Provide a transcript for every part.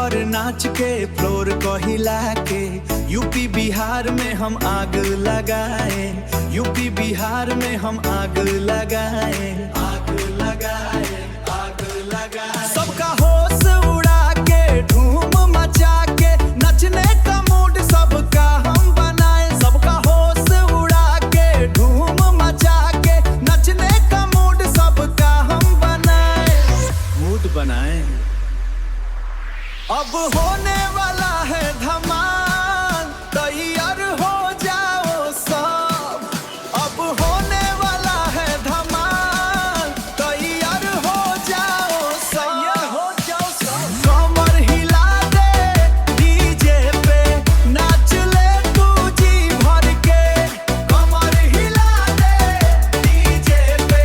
कमर नाच के फ्लोर को हिला के यूपी बिहार में हम आग लगाए, यूपी बिहार में हम आग लगाए, आग लगाए, आग लगाए। सबका होश उड़ा के धूम मचा के नचने का मूड सबका हम बनाए, सबका होश उड़ा के धूम मचा के नचने का मूड सबका हम बनाए, मूड बनाए। अब होने वाला है धमाल, तैयार हो जाओ सब। अब होने वाला है धमाल, तैयार हो जाओ सब। कमर हिला दे डीजे पे, नाच ले तू जी भर के। कमर हिला दे डीजे पे,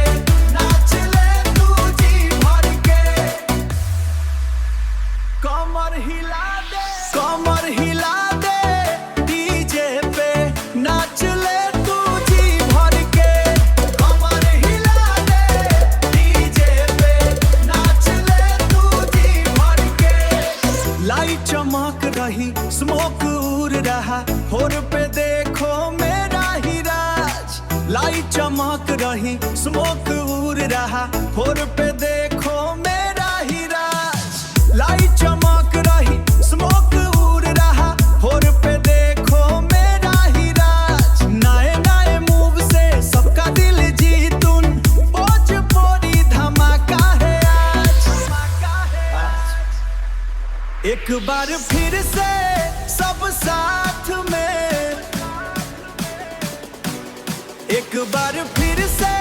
नाच ले तू जी भर के। कमर हिला दे, कमर हिला दे डीजे पे, नाच ले तू जी भर के। कमर हिला दे डीजे पे, नाच ले तू जी भर के। लाइट चमक रही, स्मोक उड़ रहा, होर पे देखो मेरा ही राज। लाइट चमक रही, स्मोक उड़ रहा, होर पे देखो मेरा ही राज। लाइट चमक रही, स्मोक उड़ रहा, होर पे देखो मेरा ही राज। नए नए मूव से सबका दिल जीतूं, भोजपुरी धमाका है आज, धमाका है आज। एक बार फिर से सब साथ में, एक बार फिर से